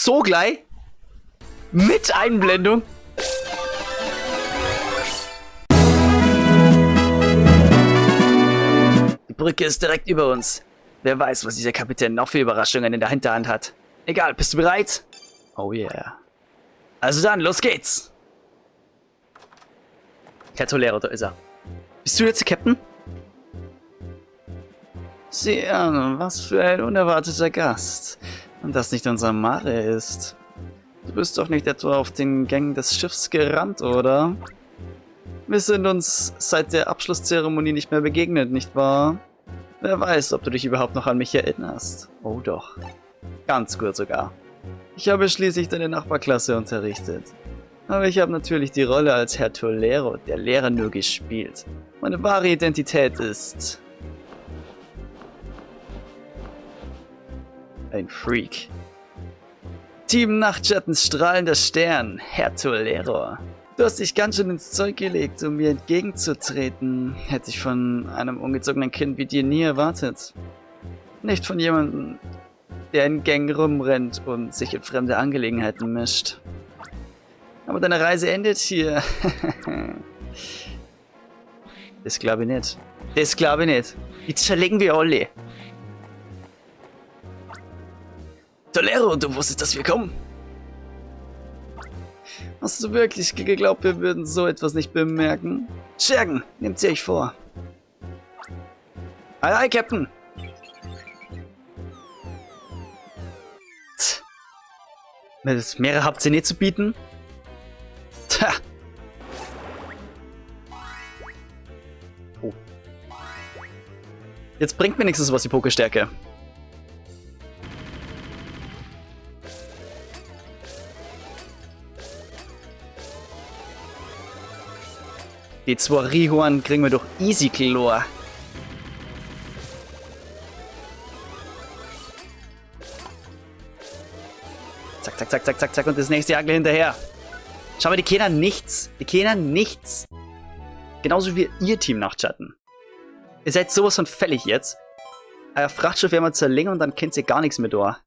So gleich? Mit Einblendung? Die Brücke ist direkt über uns. Wer weiß, was dieser Kapitän noch für Überraschungen in der Hinterhand hat. Egal, bist du bereit? Oh yeah. Also dann, los geht's. Herr Tolero, da ist er. Bist du jetzt der Captain? Sieh an, was für ein unerwarteter Gast. Und das nicht unser Mare ist. Du bist doch nicht etwa auf den Gängen des Schiffs gerannt, oder? Wir sind uns seit der Abschlusszeremonie nicht mehr begegnet, nicht wahr? Wer weiß, ob du dich überhaupt noch an mich erinnerst. Oh doch. Ganz gut sogar. Ich habe schließlich deine Nachbarklasse unterrichtet. Aber ich habe natürlich die Rolle als Herr Tolero, der Lehrer, nur gespielt. Meine wahre Identität ist... ein Freak. Team Nachtschattens strahlender Stern, Herr Tolero. Du hast dich ganz schön ins Zeug gelegt, um mir entgegenzutreten. Hätte ich von einem ungezogenen Kind wie dir nie erwartet. Nicht von jemandem, der in Gängen rumrennt und sich in fremde Angelegenheiten mischt. Aber deine Reise endet hier. Das glaube ich nicht. Das glaube ich nicht. Jetzt zerlegen wir alle. Tolero, du wusstest, dass wir kommen. Hast du wirklich geglaubt, wir würden so etwas nicht bemerken? Schergen, nehmt sie euch vor. Aye, aye, Captain. Meere habt ihr nicht zu bieten? Tja. Oh. Jetzt bringt mir nichts was die Pokerstärke. Die zwei Rihuan kriegen wir doch easy klar. Zack, zack, zack, zack, zack, zack und das nächste Jagel hinterher. Schau mal, die kennen nichts. Die kennen nichts. Genauso wie ihr Team Nachtschatten. Ihr seid sowas von fällig jetzt. Euer Frachtschiff werden wir zerlegen und dann kennt ihr gar nichts mehr da.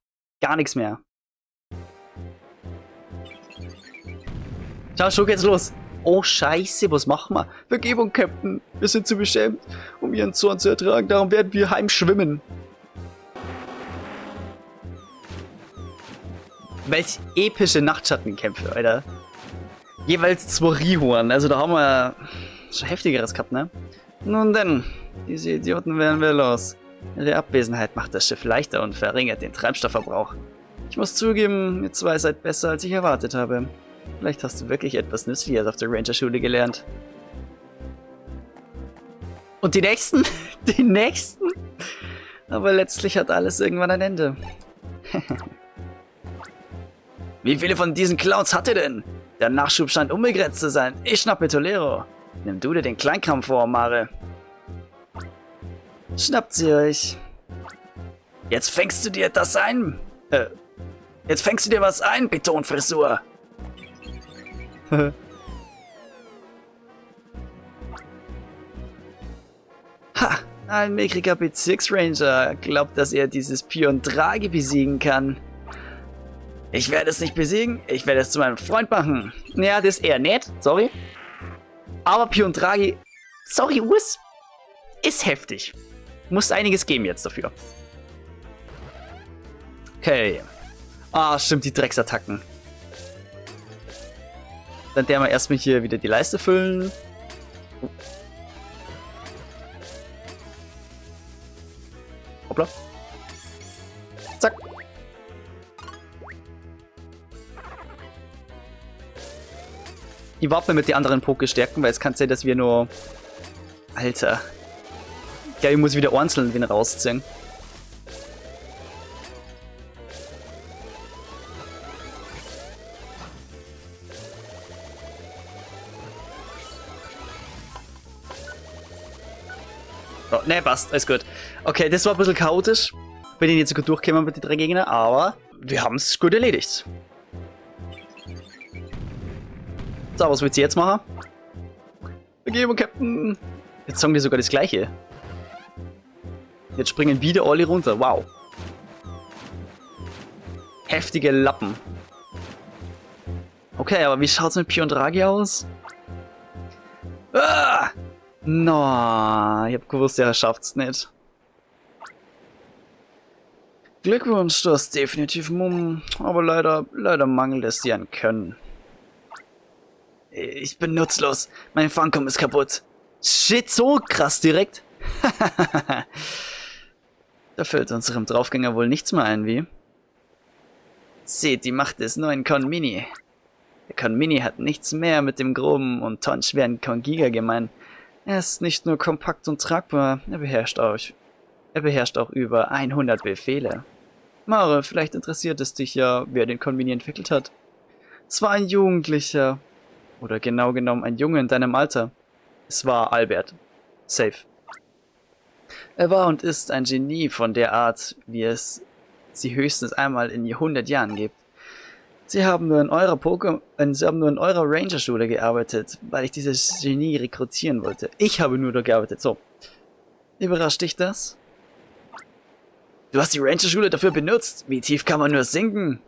Gar nichts mehr. Schau, schon geht's los. Oh Scheiße, was machen wir? Vergebung, Captain. Wir sind zu beschämt, um ihren Zorn zu ertragen. Darum werden wir heimschwimmen. Welch epische Nachtschattenkämpfe, Alter. Jeweils 2 Rihuan. Also da haben wir schon heftigeres gehabt, ne? Nun denn, diese Idioten werden wir los. Ihre Abwesenheit macht das Schiff leichter und verringert den Treibstoffverbrauch. Ich muss zugeben, ihr zwei seid besser, als ich erwartet habe. Vielleicht hast du wirklich etwas Nützliches auf der Ranger-Schule gelernt. Und die Nächsten? Die Nächsten? Aber letztlich hat alles irgendwann ein Ende. Wie viele von diesen Clowns hat ihr denn? Der Nachschub scheint unbegrenzt zu sein. Ich schnappe Tolero. Nimm du dir den Kleinkram vor, Mare. Schnappt sie euch. Jetzt fängst du dir das ein. Jetzt fängst du dir was ein, Betonfrisur. Ha! Ein mickriger Bezirksranger glaubt, dass er dieses Pion Draghi besiegen kann. Ich werde es nicht besiegen, ich werde es zu meinem Freund machen. Ja, das eher nicht, sorry. Aber Pion Draghi, sorry, Urs, ist heftig. Muss einiges geben jetzt dafür. Okay. Ah, stimmt, die Drecksattacken. Dann der mal erstmal hier wieder die Leiste füllen. Hoppla. Zack. Ich warte mal mit den anderen Poké-Stärken, weil es kann sein, dass wir nur... Alter. Ja, ich muss wieder einzeln wen rausziehen. Oh, ne, passt, alles gut. Okay, das war ein bisschen chaotisch. Bin ich nicht so gut durchgekommen mit den 3 Gegnern, aber wir haben es gut erledigt. So, was willst du jetzt machen? Vergebung, Captain. Jetzt sagen die sogar das Gleiche. Jetzt springen wieder alle runter, wow. Heftige Lappen. Okay, aber wie schaut's mit Pio und Draghi aus? Ah! No, ich hab gewusst, er schafft's nicht. Glückwunsch, du hast definitiv Mumm, aber leider mangelt es dir an Können. Ich bin nutzlos, mein Fangkom ist kaputt. Shit, so krass direkt. Da fällt unserem Draufgänger wohl nichts mehr ein, wie? Seht die Macht des neuen Con Mini. Der Con Mini hat nichts mehr mit dem groben und tonnenschweren Con Giga gemein. Er ist nicht nur kompakt und tragbar, er beherrscht auch über 100 Befehle. Mare, vielleicht interessiert es dich ja, wer den Con Mini entwickelt hat. Es war ein Jugendlicher. Oder genau genommen ein Junge in deinem Alter. Es war Albert. Safe. Er war und ist ein Genie von der Art, wie es sie höchstens einmal in 100 Jahren gibt. Sie haben nur in eurer Ranger-Schule gearbeitet, weil ich dieses Genie rekrutieren wollte. Ich habe nur dort gearbeitet, so. Überrascht dich das? Du hast die Ranger-Schule dafür benutzt? Wie tief kann man nur sinken?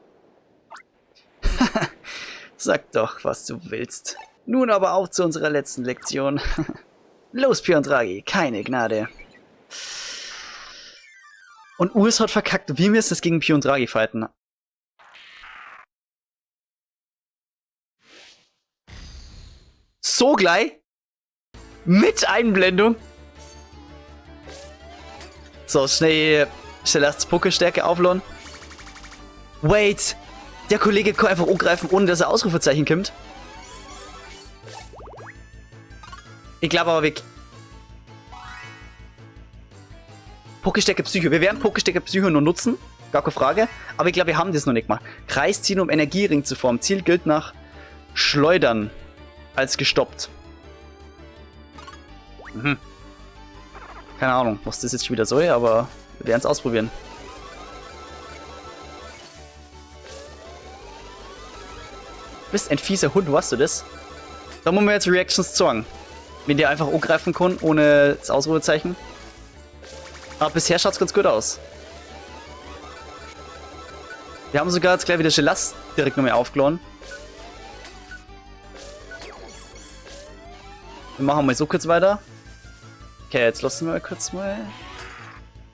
Sag doch, was du willst. Nun aber auch zu unserer letzten Lektion. Los, Pio und Draghi, keine Gnade. Und Urs hat verkackt. Wie müssen es gegen Pio und Draghi fighten? So gleich? Mit Einblendung? So, schnell erst Pokestärke aufladen. Wait! Der Kollege kann einfach angreifen, ohne dass er Ausrufezeichen kommt. Ich glaube aber weg. Pokestärke Psycho. Wir werden Pokestärke Psycho nur nutzen. Gar keine Frage. Aber ich glaube, wir haben das noch nicht gemacht. Kreis ziehen, um Energiering zu formen. Ziel gilt nach Schleudern als gestoppt. Mhm. Keine Ahnung, was das jetzt schon wieder soll, aber wir werden es ausprobieren. Du bist ein fieser Hund, weißt du das? Da muss man jetzt Reactions zeigen. Wenn der einfach angreifen kann, ohne das Ausrufezeichen. Aber bisher schaut es ganz gut aus. Wir haben sogar jetzt gleich wieder Gelas direkt nochmal aufgeladen. Wir machen mal so kurz weiter. Okay, jetzt lassen wir mal kurz mal.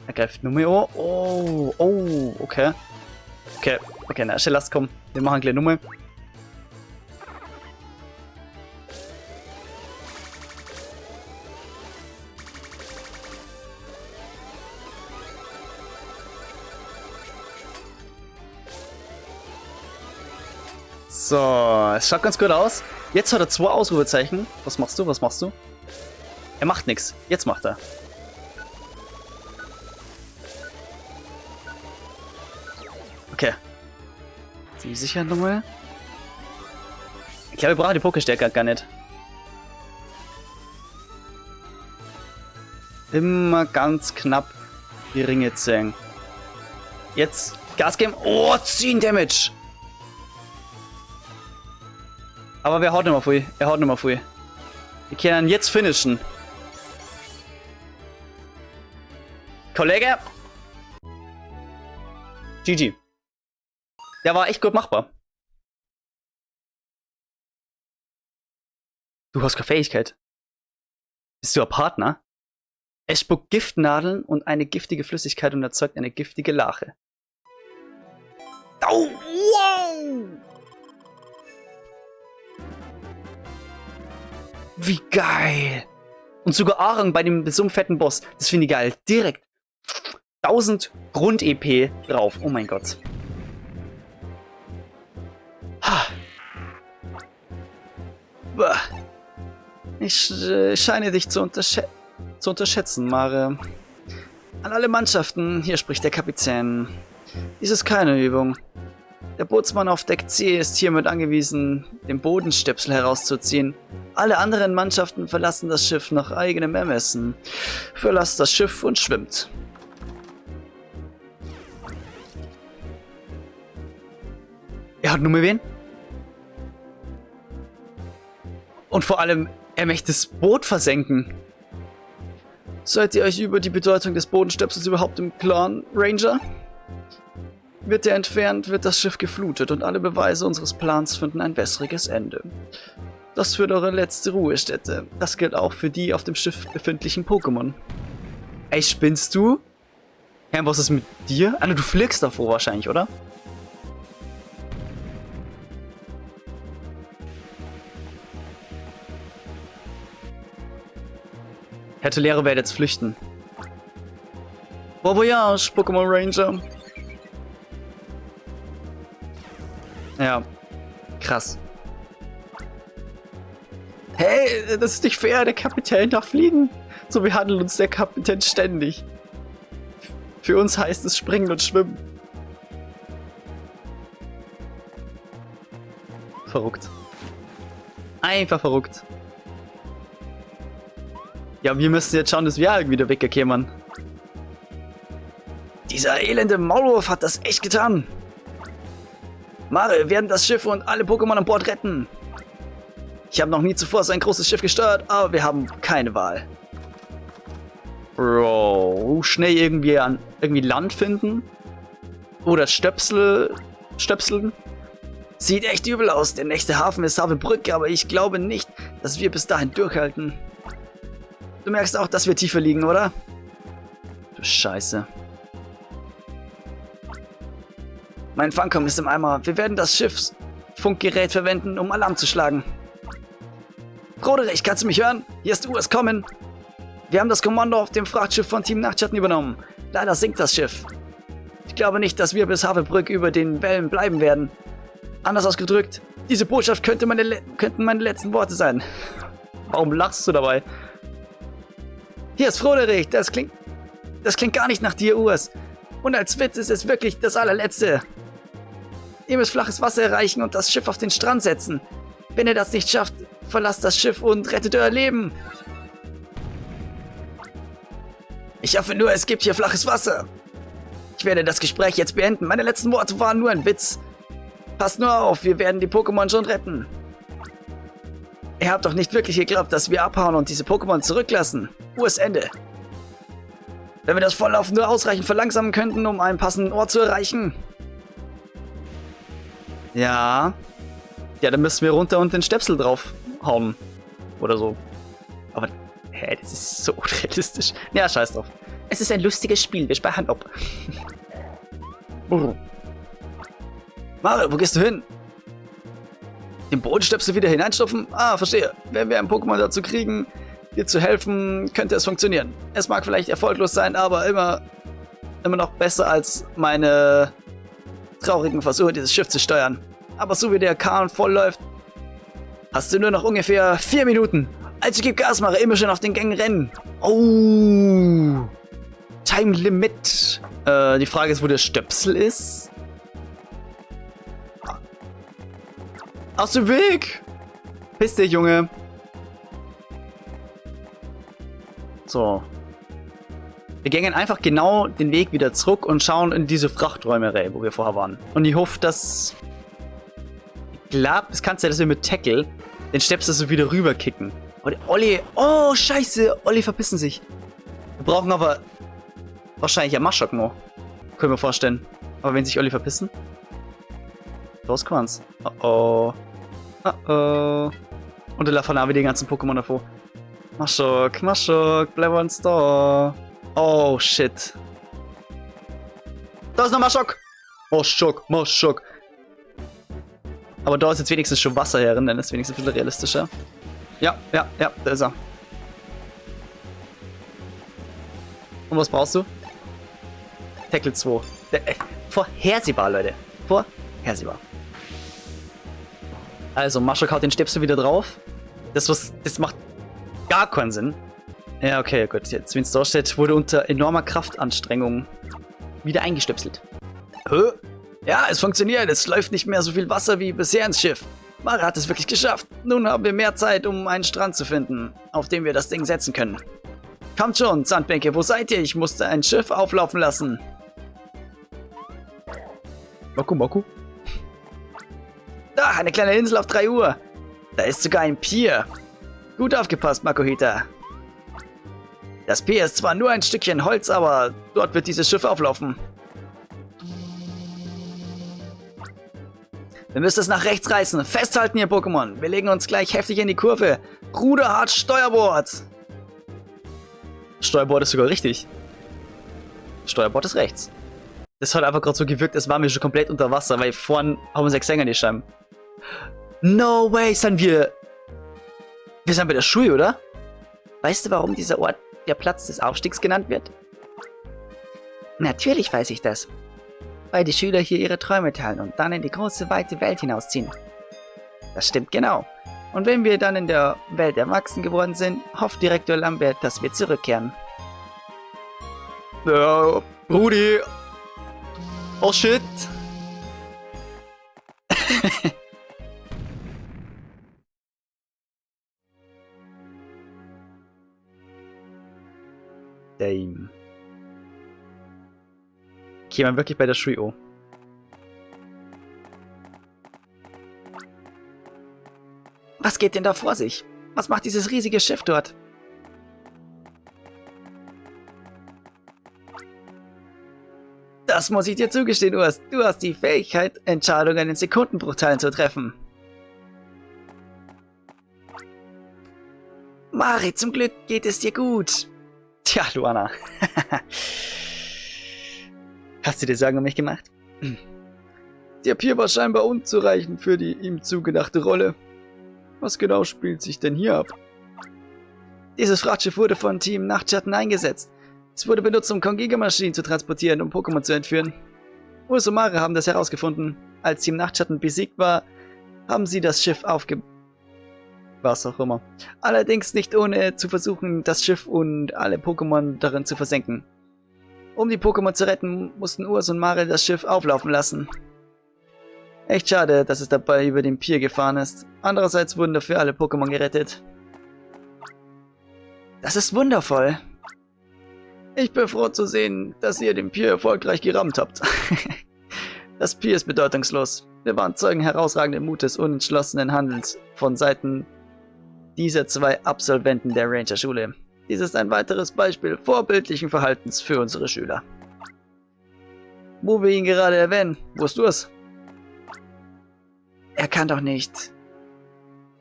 Er greift nur mehr an. Oh, okay. Okay, na, Gelas, komm. Wir machen gleich nochmal. So, es schaut ganz gut aus. Jetzt hat er 2 Ausrufezeichen. Was machst du? Was machst du? Er macht nichts. Jetzt macht er. Okay. Sind wir sicher nochmal? Ich glaube, wir brauchen die Pokestärke gar nicht. Immer ganz knapp die Ringe zählen. Jetzt Gas geben. Oh, 10 Damage. Aber wer haut nicht mehr viel? Er haut nicht mehr viel. Wir können jetzt finishen. Kollege! GG. Der war echt gut machbar. Du hast keine Fähigkeit. Bist du ein Partner? Es spuckt Giftnadeln und eine giftige Flüssigkeit und erzeugt eine giftige Lache. Oh, wow! Wie geil! Und sogar Aarang bei dem so einem fetten Boss. Das finde ich geil. Direkt 1000 Grund-EP drauf. Oh mein Gott. Ich scheine dich zu unterschätzen, Mare. An alle Mannschaften, hier spricht der Kapitän. Dies ist keine Übung. Der Bootsmann auf Deck C ist hiermit angewiesen, den Bodenstöpsel herauszuziehen. Alle anderen Mannschaften verlassen das Schiff nach eigenem Ermessen. Verlasst das Schiff und schwimmt. Er hat nur mehr wen? Und vor allem, er möchte das Boot versenken. Seid ihr euch über die Bedeutung des Bodenstöpsels überhaupt im Klaren, Ranger? Wird er entfernt, wird das Schiff geflutet und alle Beweise unseres Plans finden ein wässriges Ende. Das wird eure letzte Ruhestätte. Das gilt auch für die auf dem Schiff befindlichen Pokémon. Ey, spinnst du? Hä, was ist mit dir? Alter, du fliegst davor wahrscheinlich, oder? Herr Tolero wird jetzt flüchten. Bon voyage, Pokémon Ranger. Ja, krass. Hey, das ist nicht fair, der Kapitän darf fliegen. So behandelt uns der Kapitän ständig. Für uns heißt es springen und schwimmen. Verrückt. Einfach verrückt. Ja, wir müssen jetzt schauen, dass wir irgendwie wieder weggekämmern. Dieser elende Maulwurf hat das echt getan. Mare, wir werden das Schiff und alle Pokémon an Bord retten. Ich habe noch nie zuvor so ein großes Schiff gesteuert, aber wir haben keine Wahl. Bro, schnell irgendwie Land finden? Oder stöpseln? Sieht echt übel aus. Der nächste Hafen ist Havelbrücke, aber ich glaube nicht, dass wir bis dahin durchhalten. Du merkst auch, dass wir tiefer liegen, oder? Du Scheiße. Mein Fangkorb ist im Eimer. Wir werden das Schiffsfunkgerät verwenden, um Alarm zu schlagen. Roderich, kannst du mich hören? Hier ist US kommen. Wir haben das Kommando auf dem Frachtschiff von Team Nachtschatten übernommen. Leider sinkt das Schiff. Ich glaube nicht, dass wir bis Havelbrück über den Wellen bleiben werden. Anders ausgedrückt, diese Botschaft könnten meine letzten Worte sein. Warum lachst du dabei? Hier ist Froderich, das klingt gar nicht nach dir, Urs. Und als Witz ist es wirklich das allerletzte. Ihr müsst flaches Wasser erreichen und das Schiff auf den Strand setzen. Wenn ihr das nicht schafft, verlasst das Schiff und rettet euer Leben. Ich hoffe nur, es gibt hier flaches Wasser. Ich werde das Gespräch jetzt beenden. Meine letzten Worte waren nur ein Witz. Passt nur auf, wir werden die Pokémon schon retten. Ihr habt doch nicht wirklich geglaubt, dass wir abhauen und diese Pokémon zurücklassen. Ende. Wenn wir das Volllaufen nur ausreichend verlangsamen könnten, um einen passenden Ort zu erreichen. Ja. Ja, dann müssen wir runter und den Stöpsel draufhauen. Oder so. Aber, hä, das ist so unrealistisch. Ja, scheiß drauf. Es ist ein lustiges Spiel, wir speichern ab. Mario, wo gehst du hin? Den Bodenstöpsel wieder hineinstopfen? Ah, verstehe. Wenn wir ein Pokémon dazu kriegen, dir zu helfen, könnte es funktionieren. Es mag vielleicht erfolglos sein, aber immer noch besser als meine traurigen Versuche, dieses Schiff zu steuern. Aber so wie der Kahn voll läuft, hast du nur noch ungefähr 4 Minuten. Also gib Gas, mache immer schön auf den Gängen rennen. Oh. Time Limit. Die Frage ist, wo der Stöpsel ist. Aus dem Weg! Piss dich, Junge. So. Wir gehen einfach genau den Weg wieder zurück und schauen in diese Frachträumerei, wo wir vorher waren. Und ich hoffe, dass... Ich glaube, es kann sein, dass wir mit Tackle den Stöpsel so wieder rüberkicken. Oh, Olli... Oh, scheiße! Olli verpissen sich. Wir brauchen aber wahrscheinlich ein Maschok noch. Können wir vorstellen. Aber wenn sich Olli verpissen... Los, kommt's. Oh oh. Oh oh. Und da fahren wir die ganzen Pokémon davor. Maschok, bleib uns da. Oh, shit. Da ist noch Maschok. Maschok. Aber da ist jetzt wenigstens schon Wasser herin, dann ist es wenigstens ein bisschen realistischer. Ja, da ist er. Und was brauchst du? Tackle 2. Vorhersehbar, Leute. Vorhersehbar. Also, Maschok haut den Stöpsel wieder drauf. Das macht gar keinen Sinn. Ja, okay, gut. Jetzt, wie es da steht, wurde unter enormer Kraftanstrengung wieder eingestöpselt. Hä? Ja, es funktioniert. Es läuft nicht mehr so viel Wasser wie bisher ins Schiff. Mara hat es wirklich geschafft. Nun haben wir mehr Zeit, um einen Strand zu finden, auf dem wir das Ding setzen können. Kommt schon, Sandbänke, wo seid ihr? Ich musste ein Schiff auflaufen lassen. Maku. Da, eine kleine Insel auf 3 Uhr. Da ist sogar ein Pier. Gut aufgepasst, Makuhita. Das Pier ist zwar nur ein Stückchen Holz, aber dort wird dieses Schiff auflaufen. Wir müssen es nach rechts reißen. Festhalten, ihr Pokémon. Wir legen uns gleich heftig in die Kurve. Ruder hart, Steuerbord. Steuerbord ist sogar richtig. Steuerbord ist rechts. Das hat einfach gerade so gewirkt, als waren wir schon komplett unter Wasser, weil vorne haben wir 6 Sänger die Scheiben. No way, sind wir... Wir sind bei der Schule, oder? Weißt du, warum dieser Ort der Platz des Aufstiegs genannt wird? Natürlich weiß ich das. Weil die Schüler hier ihre Träume teilen und dann in die große, weite Welt hinausziehen. Das stimmt genau. Und wenn wir dann in der Welt erwachsen geworden sind, hofft Direktor Lambert, dass wir zurückkehren. Ja, Rudi. Oh shit. Damn. Okay, man wirklich bei der Shrio. Was geht denn da vor sich? Was macht dieses riesige Schiff dort? Das muss ich dir zugestehen, Urs. Du hast die Fähigkeit, Entscheidungen in Sekundenbruchteilen zu treffen. Mari, zum Glück geht es dir gut. Tja, Luana. Hast du dir Sorgen um mich gemacht? Der Pier war scheinbar unzureichend für die ihm zugedachte Rolle. Was genau spielt sich denn hier ab? Dieses Frachtschiff wurde von Team Nachtschatten eingesetzt. Es wurde benutzt, um Kongiga-Maschinen zu transportieren, um Pokémon zu entführen. Urs und Mare haben das herausgefunden. Als Team Nachtschatten besiegt war, haben sie das Schiff was auch immer. Allerdings nicht ohne zu versuchen, das Schiff und alle Pokémon darin zu versenken. Um die Pokémon zu retten, mussten Urs und Mare das Schiff auflaufen lassen. Echt schade, dass es dabei über den Pier gefahren ist. Andererseits wurden dafür alle Pokémon gerettet. Das ist wundervoll. Ich bin froh zu sehen, dass ihr den Pier erfolgreich gerammt habt. Das Pier ist bedeutungslos. Wir waren Zeugen herausragenden Mutes und entschlossenen Handelns von Seiten dieser 2 Absolventen der Ranger-Schule. Dies ist ein weiteres Beispiel vorbildlichen Verhaltens für unsere Schüler. Wo wir ihn gerade erwähnen, wusstest du es? Er kann doch nicht.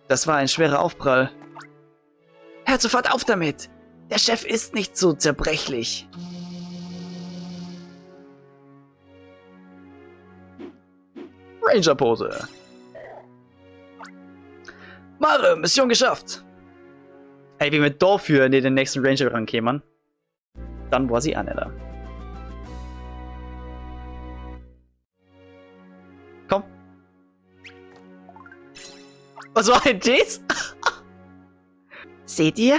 Das war ein schwerer Aufprall. Hört sofort auf damit! Der Chef ist nicht so zerbrechlich. Ranger-Pose. Mare, Mission geschafft. Ey, wie wir dafür in den nächsten Ranger rankämen, dann war sie Anella. Komm. Was war denn das? Seht ihr?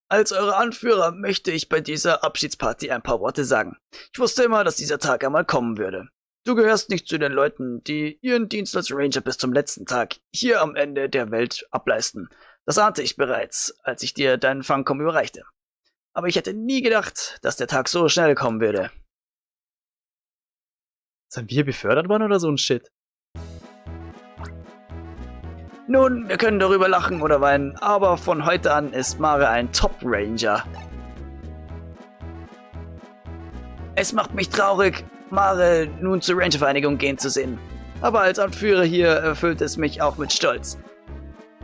Als eure Anführer möchte ich bei dieser Abschiedsparty ein paar Worte sagen. Ich wusste immer, dass dieser Tag einmal kommen würde. Du gehörst nicht zu den Leuten, die ihren Dienst als Ranger bis zum letzten Tag hier am Ende der Welt ableisten. Das ahnte ich bereits, als ich dir deinen Fangkom überreichte. Aber ich hätte nie gedacht, dass der Tag so schnell kommen würde. Sind wir befördert worden oder so ein Shit? Nun, wir können darüber lachen oder weinen, aber von heute an ist Mare ein Top-Ranger. Es macht mich traurig, Mare nun zur Ranger-Vereinigung gehen zu sehen. Aber als Anführer hier erfüllt es mich auch mit Stolz.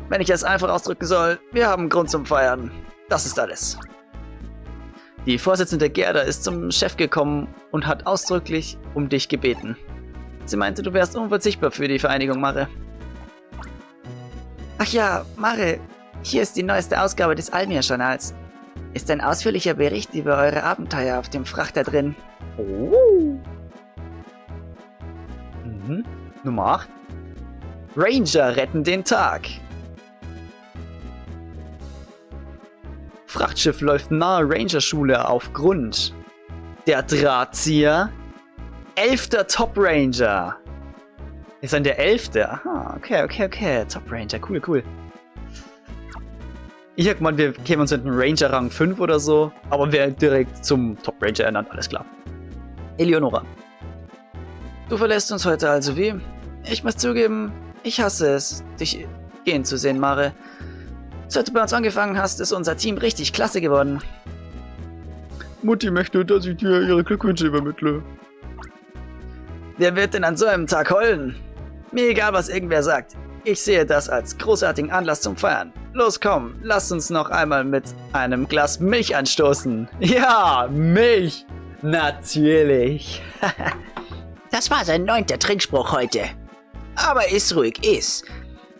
Wenn ich es einfach ausdrücken soll, wir haben Grund zum Feiern. Das ist alles. Die Vorsitzende Gerda ist zum Chef gekommen und hat ausdrücklich um dich gebeten. Sie meinte, du wärst unverzichtbar für die Vereinigung, Mare. Ach ja, Mare, hier ist die neueste Ausgabe des Almir-Journals. Ist ein ausführlicher Bericht über eure Abenteuer auf dem Frachter drin. Oh. Nummer 8. Ranger retten den Tag. Frachtschiff läuft nahe Rangerschule auf Grund. Der Drahtzieher. 11. Top Ranger. Ist dann der 11. Aha, okay. Top Ranger, cool. Ich hab gemeint, wir kämen uns mit einem Ranger Rang 5 oder so, aber wir direkt zum Top Ranger ernannt, alles klar. Eleonora. Du verlässt uns heute also wie? Ich muss zugeben, ich hasse es, dich gehen zu sehen, Mare. Seit du bei uns angefangen hast, ist unser Team richtig klasse geworden. Mutti möchte, dass ich dir ihre Glückwünsche übermittle. Wer wird denn an so einem Tag heulen? Mir egal, was irgendwer sagt. Ich sehe das als großartigen Anlass zum Feiern. Los komm, lasst uns noch einmal mit einem Glas Milch anstoßen. Ja, Milch! Natürlich! Das war sein 9. Trinkspruch heute. Aber iss ruhig, iss.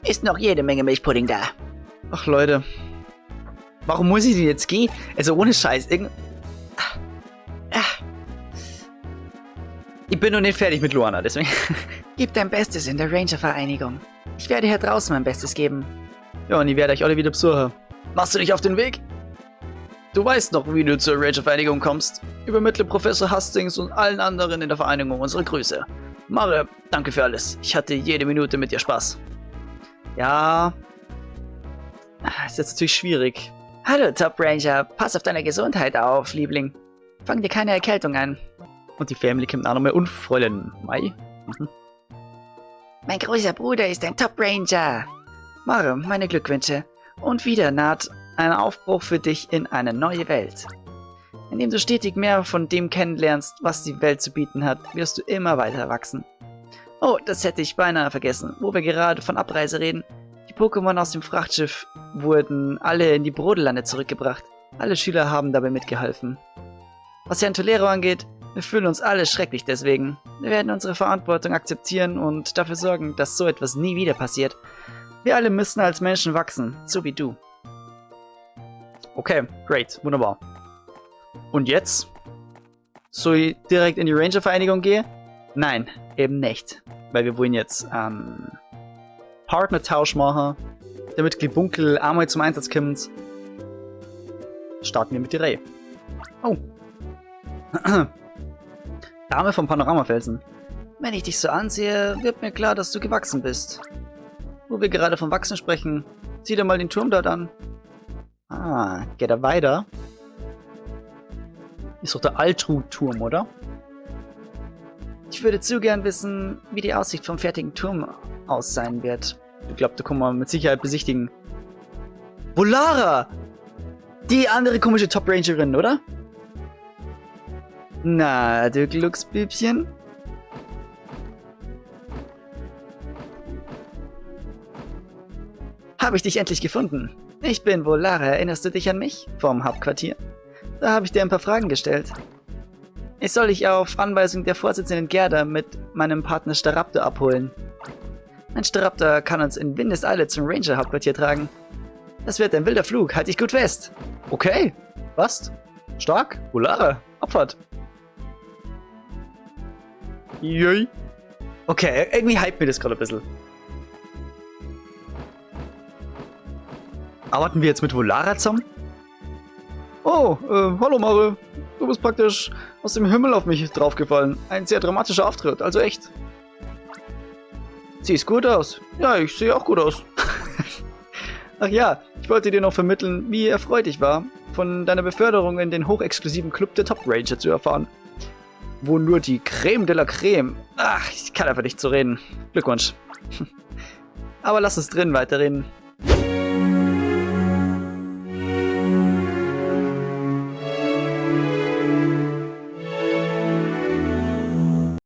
Ist noch jede Menge Milchpudding da. Ach Leute. Warum muss ich denn jetzt gehen? Also ohne Scheiß. Ich bin noch nicht fertig mit Luana, deswegen. Gib dein Bestes in der Ranger-Vereinigung. Ich werde hier draußen mein Bestes geben. Ja, und ich werde euch alle wieder besuchen. Machst du dich auf den Weg? Du weißt noch, wie du zur Ranger-Vereinigung kommst. Übermittle Professor Hastings und allen anderen in der Vereinigung unsere Grüße. Mare, danke für alles. Ich hatte jede Minute mit dir Spaß. Ja. Ist jetzt natürlich schwierig. Hallo, Top Ranger. Pass auf deine Gesundheit auf, Liebling. Fang dir keine Erkältung an. Und die Family kommt auch noch mehr und Fräulein Mai. Mein großer Bruder ist ein Top Ranger. Mare, meine Glückwünsche. Und wieder naht ein Aufbruch für dich in eine neue Welt. Indem du stetig mehr von dem kennenlernst, was die Welt zu bieten hat, wirst du immer weiter wachsen. Oh, das hätte ich beinahe vergessen, wo wir gerade von Abreise reden. Die Pokémon aus dem Frachtschiff wurden alle in die Brodellande zurückgebracht. Alle Schüler haben dabei mitgeholfen. Was Herrn Tolero angeht, wir fühlen uns alle schrecklich deswegen. Wir werden unsere Verantwortung akzeptieren und dafür sorgen, dass so etwas nie wieder passiert. Wir alle müssen als Menschen wachsen, so wie du. Okay, great, wunderbar. Und jetzt? Soll ich direkt in die Ranger-Vereinigung gehen? Nein, eben nicht. Weil wir wollen jetzt Partnertausch machen, damit Glibunkel einmal zum Einsatz kommt. Starten wir mit der Reihe. Oh. Dame vom Panoramafelsen. Wenn ich dich so ansehe, wird mir klar, dass du gewachsen bist. Wo wir gerade vom Wachsen sprechen, sieh dir mal den Turm dort an. Ah, geht er weiter? Ist doch der Altru-Turm, oder? Ich würde zu gern wissen, wie die Aussicht vom fertigen Turm aus sein wird. Ich glaube, da können wir mit Sicherheit besichtigen. Volara! Die andere komische Top-Rangerin, oder? Na, du Glücksbübchen? Habe ich dich endlich gefunden. Ich bin Volara, erinnerst du dich an mich? Vom Hauptquartier. Da habe ich dir ein paar Fragen gestellt. Ich soll dich auf Anweisung der Vorsitzenden Gerda mit meinem Partner Staraptor abholen. Ein Staraptor kann uns in Windeseile zum Ranger-Hauptquartier tragen. Das wird ein wilder Flug, halt dich gut fest. Okay, was? Stark? Volara, Abfahrt. Jui. Okay, irgendwie hype mir das gerade ein bisschen. Arbeiten wir jetzt mit Volara zusammen? Oh, hallo Mare. Du bist praktisch aus dem Himmel auf mich draufgefallen. Ein sehr dramatischer Auftritt, also echt. Siehst gut aus. Ja, ich sehe auch gut aus. Ach ja, ich wollte dir noch vermitteln, wie erfreut ich war, von deiner Beförderung in den hochexklusiven Club der Top Ranger zu erfahren. Wo nur die Creme de la Creme... Ach, ich kann einfach nicht so reden. Glückwunsch. Aber lass uns drin weiterreden.